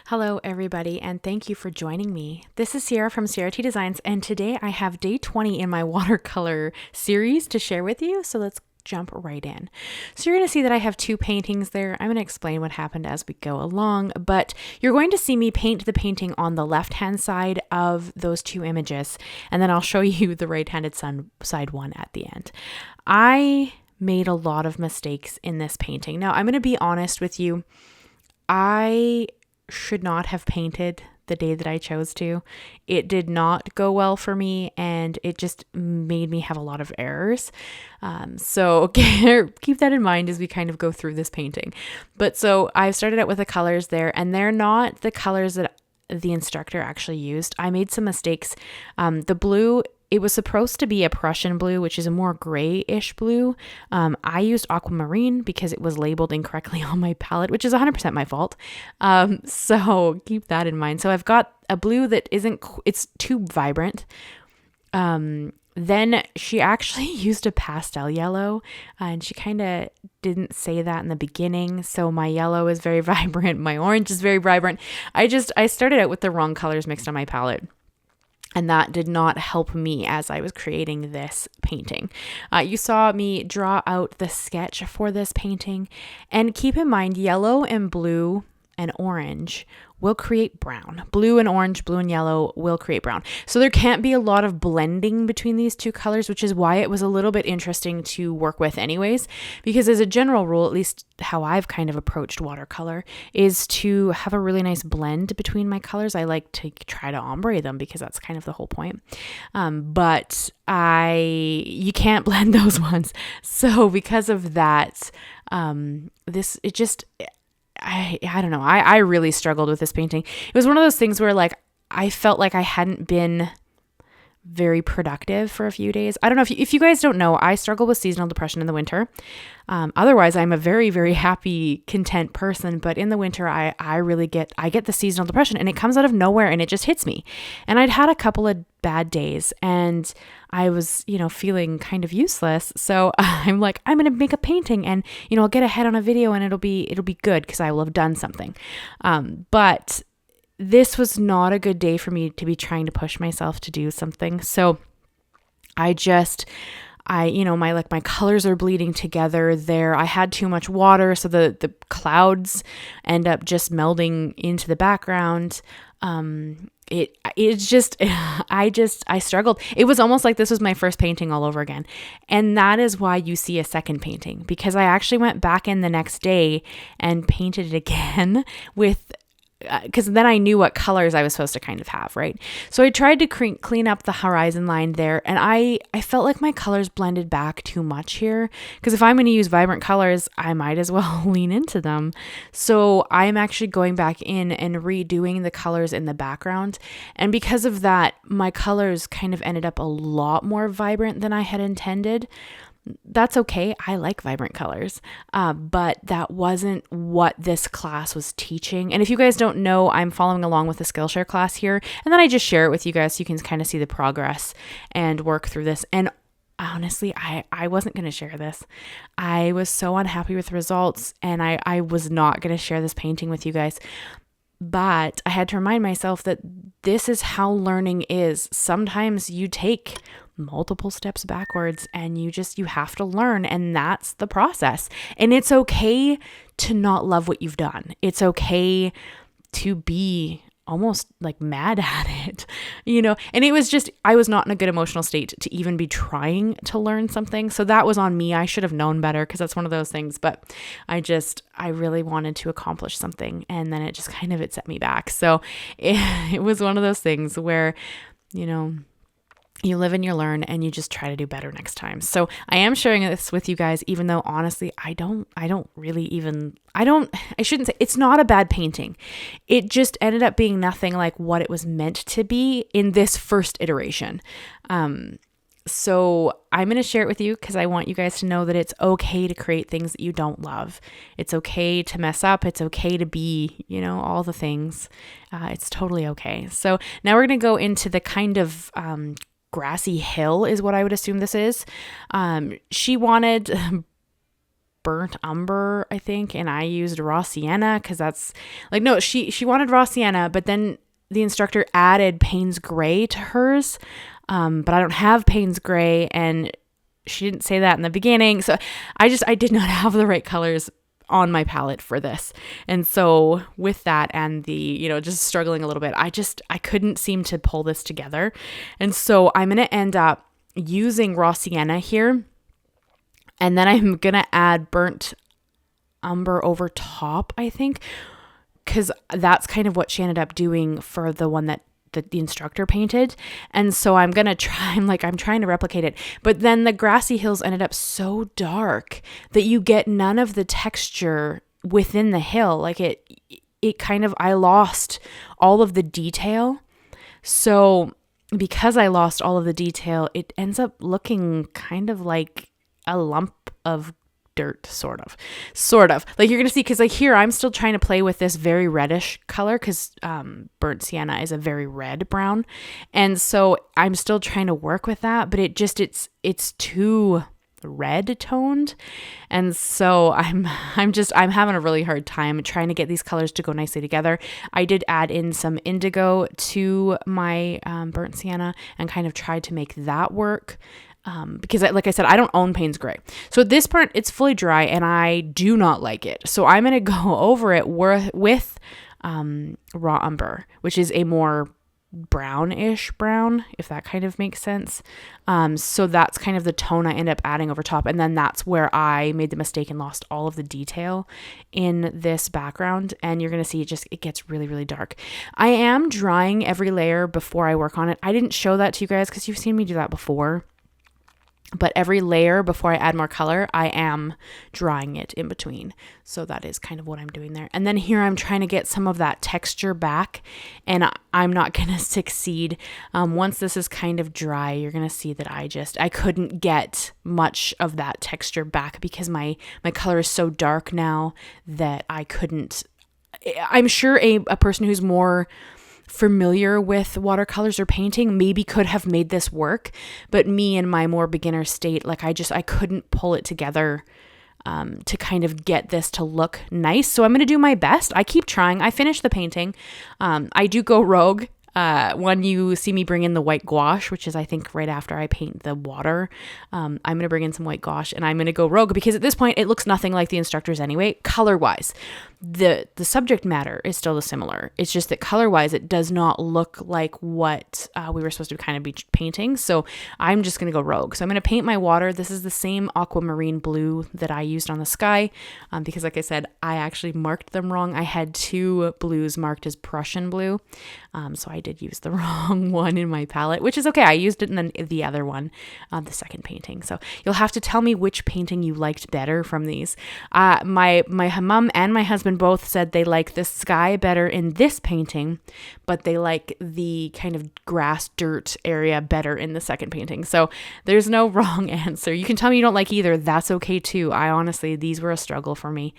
Hello, everybody, and thank you for joining me. This is Ciara from Ciara T Designs, and today I have day 20 in my watercolor series to share with you, so let's jump right in. So you're going to see that I have two paintings there. I'm going to explain what happened as we go along, but you're going to see me paint the painting on the left-hand side of those two images, and then I'll show you the right-handed side one at the end. I made a lot of mistakes in this painting. Now, I'm going to be honest with you. I should not have painted the day that I chose to. It did not go well for me, and it just made me have a lot of errors. So keep that in mind as we kind of go through this painting. But so I started out with the colors there, and they're not the colors that the instructor actually used. I made some mistakes. The blue, it was supposed to be a Prussian blue, which is a more grayish blue. I used aquamarine because it was labeled incorrectly on my palette, which is 100% my fault. So keep that in mind. So I've got a blue that it's too vibrant. Then she actually used a pastel yellow, and she kind of didn't say that in the beginning. So my yellow is very vibrant. My orange is very vibrant. I started out with the wrong colors mixed on my palette. And that did not help me as I was creating this painting. You saw me draw out the sketch for this painting. And keep in mind, yellow and blue and orange will create brown. Blue and orange, blue and yellow will create brown. So there can't be a lot of blending between these two colors, which is why it was a little bit interesting to work with anyways. Because as a general rule, at least how I've kind of approached watercolor, is to have a really nice blend between my colors. I like to try to ombre them because that's kind of the whole point. But you can't blend those ones. So because of that, I don't know. I really struggled with this painting. It was one of those things where I felt like I hadn't been very productive for a few days. I don't know if you guys don't know, I struggle with seasonal depression in the winter. Otherwise, I'm a very, very happy, content person. But in the winter, I get the seasonal depression, and it comes out of nowhere and it just hits me. And I'd had a couple of bad days, and I was, feeling kind of useless. So I'm like, I'm going to make a painting, and, I'll get ahead on a video, and it'll be good because I will have done something. But this was not a good day for me to be trying to push myself to do something. So my colors are bleeding together there. I had too much water, so the clouds end up just melding into the background. I struggled. It was almost like this was my first painting all over again. And that is why you see a second painting, because I actually went back in the next day and painted it again because then I knew what colors I was supposed to kind of have, right? So I tried to clean up the horizon line there, and I felt like my colors blended back too much here, because if I'm going to use vibrant colors, I might as well lean into them. So I'm actually going back in and redoing the colors in the background, and because of that, my colors kind of ended up a lot more vibrant than I had intended. That's okay. I like vibrant colors, but that wasn't what this class was teaching. And if you guys don't know, I'm following along with the Skillshare class here, and then I just share it with you guys so you can kind of see the progress and work through this. And honestly, I wasn't going to share this. I was so unhappy with the results, and I was not going to share this painting with you guys. But I had to remind myself that this is how learning is. Sometimes you take multiple steps backwards, and you have to learn, and that's the process. And it's okay to not love what you've done. It's okay to be almost like mad at it, and it was just, I was not in a good emotional state to even be trying to learn something. So that was on me. I should have known better, because that's one of those things, but I really wanted to accomplish something, and then it set me back. So it was one of those things where, you live and you learn, and you just try to do better next time. So I am sharing this with you guys, even though honestly, I shouldn't say it's not a bad painting. It just ended up being nothing like what it was meant to be in this first iteration. So I'm going to share it with you because I want you guys to know that it's okay to create things that you don't love. It's okay to mess up. It's okay to be, all the things. It's totally okay. So now we're going to go into the kind of, grassy hill is what I would assume this is. She wanted burnt umber, I think, and I used raw sienna because that's like, no, she wanted raw sienna, but then the instructor added Payne's gray to hers, but I don't have Payne's gray, and she didn't say that in the beginning, so I did not have the right colors on my palette for this. And so with that and the, just struggling a little bit, I couldn't seem to pull this together. And so I'm going to end up using raw sienna here. And then I'm going to add burnt umber over top, I think, because that's kind of what she ended up doing for the one that the instructor painted. And so I'm going to try, I'm trying to replicate it. But then the grassy hills ended up so dark that you get none of the texture within the hill. Like it kind of, I lost all of the detail. So because I lost all of the detail, it ends up looking kind of like a lump of dirt, sort of like you're gonna see, because like here I'm still trying to play with this very reddish color because burnt sienna is a very red brown, and so I'm still trying to work with that, but it's too red toned, and so I'm having a really hard time trying to get these colors to go nicely together. I did add in some indigo to my burnt sienna and kind of tried to make that work. Because like I said, I don't own Payne's gray. So at this part, it's fully dry and I do not like it. So I'm going to go over it with raw umber, which is a more brownish brown, if that kind of makes sense. So that's kind of the tone I end up adding over top. And then that's where I made the mistake and lost all of the detail in this background. And you're going to see it gets really, really dark. I am drying every layer before I work on it. I didn't show that to you guys because you've seen me do that before. But every layer before I add more color, I am drying it in between. So that is kind of what I'm doing there. And then here I'm trying to get some of that texture back, and I'm not going to succeed. Once this is kind of dry, you're going to see that I couldn't get much of that texture back because my color is so dark now that I couldn't. I'm sure a person who's more familiar with watercolors or painting maybe could have made this work, but me in my more beginner state, like I couldn't pull it together to kind of get this to look nice. So I'm going to do my best. I keep trying. I finished the painting. I do go rogue when you see me bring in the white gouache, which is I think right after I paint the water. I'm going to bring in some white gouache and I'm going to go rogue because at this point it looks nothing like the instructors anyway, color wise. The subject matter is still similar. It's just that color wise it does not look like what we were supposed to kind of be painting. So I'm just going to go rogue. So I'm going to paint my water. This is the same aquamarine blue that I used on the sky because like I said, I actually marked them wrong. I had two blues marked as Prussian blue. So I did use the wrong one in my palette, which is okay. I used it in the other one, the second painting. So you'll have to tell me which painting you liked better from these. My mom and my husband both said they like the sky better in this painting, but they like the kind of grass dirt area better in the second painting. So there's no wrong answer. You can tell me you don't like either. That's okay too. These were a struggle for me.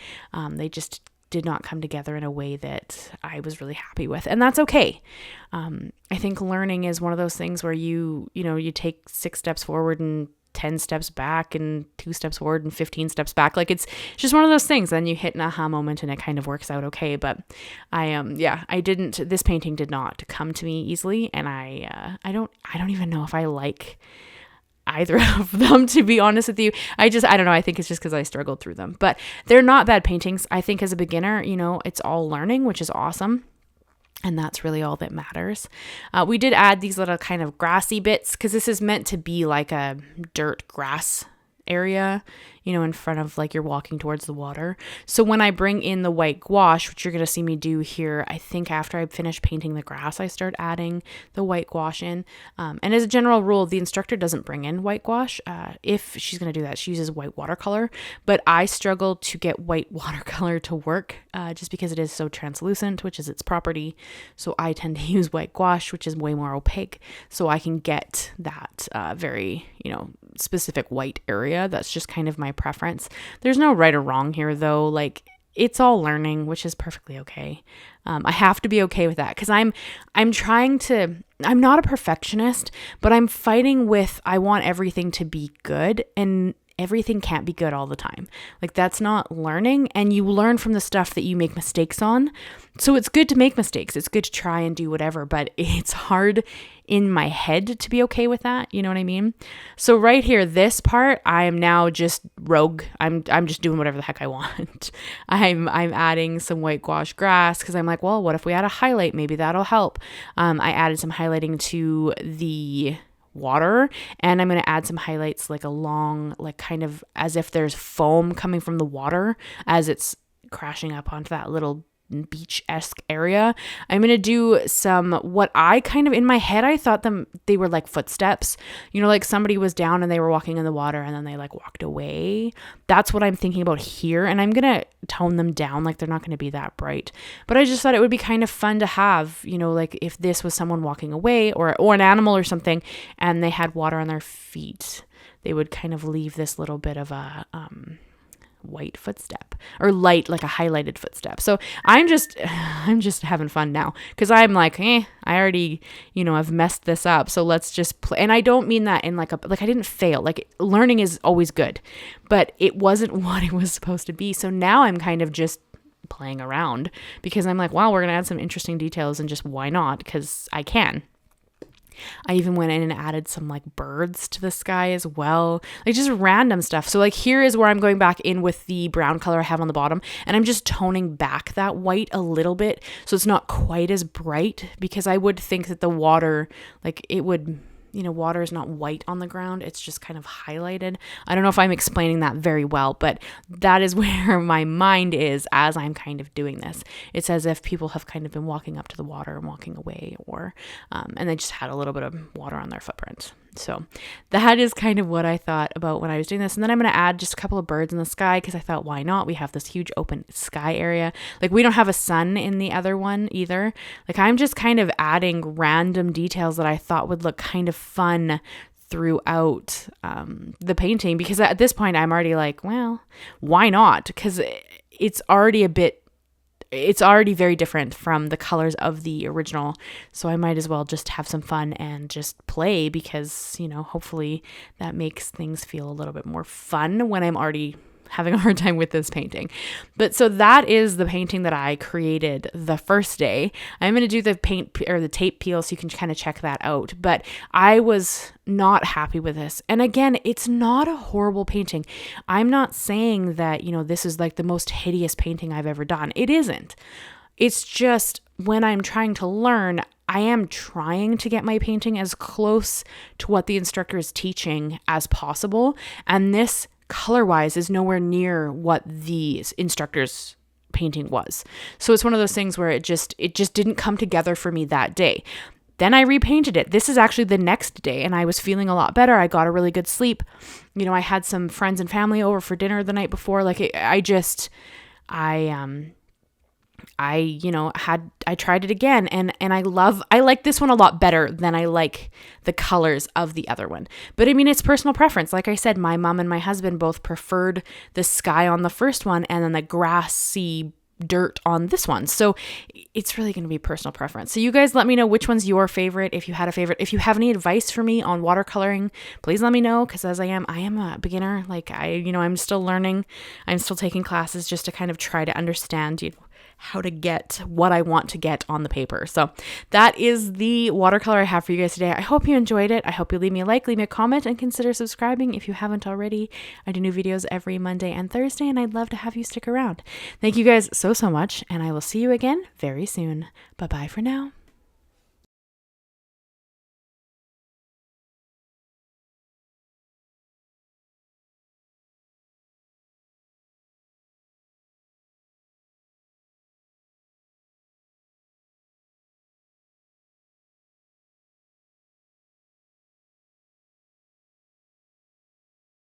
They just did not come together in a way that I was really happy with. And that's okay. I think learning is one of those things where you take 6 steps forward and 10 steps back and 2 steps forward and 15 steps back. Like it's just one of those things. Then you hit an aha moment and it kind of works out okay. But this painting did not come to me easily. And I don't even know if I like either of them, to be honest with you. I don't know. I think it's just because I struggled through them, but they're not bad paintings. I think as a beginner, it's all learning, which is awesome. And that's really all that matters. We did add these little kind of grassy bits because this is meant to be like a dirt grass area, in front of like you're walking towards the water. So when I bring in the white gouache, which you're going to see me do here, I think after I finish painting the grass, I start adding the white gouache in. And as a general rule, the instructor doesn't bring in white gouache. If she's going to do that, she uses white watercolor, but I struggle to get white watercolor to work just because it is so translucent, which is its property. So I tend to use white gouache, which is way more opaque. So I can get that very, specific white area. That's just kind of my preference. There's no right or wrong here though. Like it's all learning, which is perfectly okay. I have to be okay with that because I'm not a perfectionist, but I'm fighting with, I want everything to be good. And everything can't be good all the time. Like that's not learning, and you learn from the stuff that you make mistakes on. So it's good to make mistakes. It's good to try and do whatever, but it's hard in my head to be okay with that. You know what I mean? So right here, this part, I am now just rogue. I'm just doing whatever the heck I want. I'm adding some white gouache grass because I'm like, well, what if we add a highlight? Maybe that'll help. I added some highlighting to the water, and I'm going to add some highlights like along, like kind of as if there's foam coming from the water as it's crashing up onto that little beach-esque area. I'm going to do some, what I kind of in my head, I thought they were like footsteps, you know, like somebody was down and they were walking in the water and then they like walked away. That's what I'm thinking about here. And I'm going to tone them down. Like they're not going to be that bright, but I just thought it would be kind of fun to have, you know, like if this was someone walking away or an animal or something and they had water on their feet, they would kind of leave this little bit of a, white footstep or light, like a highlighted footstep. So I'm just having fun now because I'm like, I already, you know, I've messed this up. So let's just play. And I don't mean that in like I didn't fail. Like learning is always good, but it wasn't what it was supposed to be. So now I'm kind of just playing around because I'm like, wow, we're going to add some interesting details and just why not? Because I can. I even went in and added some like birds to the sky as well, like just random stuff. So like here is where I'm going back in with the brown color I have on the bottom, and I'm just toning back that white a little bit so it's not quite as bright, because I would think that the water, like it would, you know, water is not white on the ground. It's just kind of highlighted. I don't know if I'm explaining that very well, but that is where my mind is as I'm kind of doing this. It's as if people have kind of been walking up to the water and walking away, or, and they just had a little bit of water on their footprint. So that is kind of what I thought about when I was doing this. And then I'm going to add just a couple of birds in the sky because I thought, why not? We have this huge open sky area. Like we don't have a sun in the other one either. Like I'm just kind of adding random details that I thought would look kind of fun throughout the painting, because at this point I'm already like, well, why not? Because it's already very different from the colors of the original. So I might as well just have some fun and just play because, you know, hopefully that makes things feel a little bit more fun when I'm already having a hard time with this painting. But so that is the painting that I created the first day. I'm going to do the paint or the tape peel so you can kind of check that out. But I was not happy with this. And again, it's not a horrible painting. I'm not saying that, you know, this is like the most hideous painting I've ever done. It isn't. It's just when I'm trying to learn, I am trying to get my painting as close to what the instructor is teaching as possible. And this color-wise is nowhere near what the instructor's painting was. So it's one of those things where it just didn't come together for me that day. Then I repainted it. This is actually the next day, and I was feeling a lot better. I got a really good sleep. You know, I had some friends and family over for dinner the night before. Like I tried it again, and I like this one a lot better than I like the colors of the other one. But I mean, it's personal preference. Like I said, my mom and my husband both preferred the sky on the first one and then the grassy dirt on this one. So it's really going to be personal preference. So you guys let me know which one's your favorite. If you had a favorite, if you have any advice for me on watercoloring, please let me know. Cause as I am a beginner. Like I'm still learning. I'm still taking classes just to kind of try to understand, how to get what I want to get on the paper. So that is the watercolor I have for you guys today. I hope you enjoyed it. I hope you leave me a like, leave me a comment, and consider subscribing if you haven't already. I do new videos every Monday and Thursday, and I'd love to have you stick around. Thank you guys so much, and I will see you again very soon. Bye-bye for now.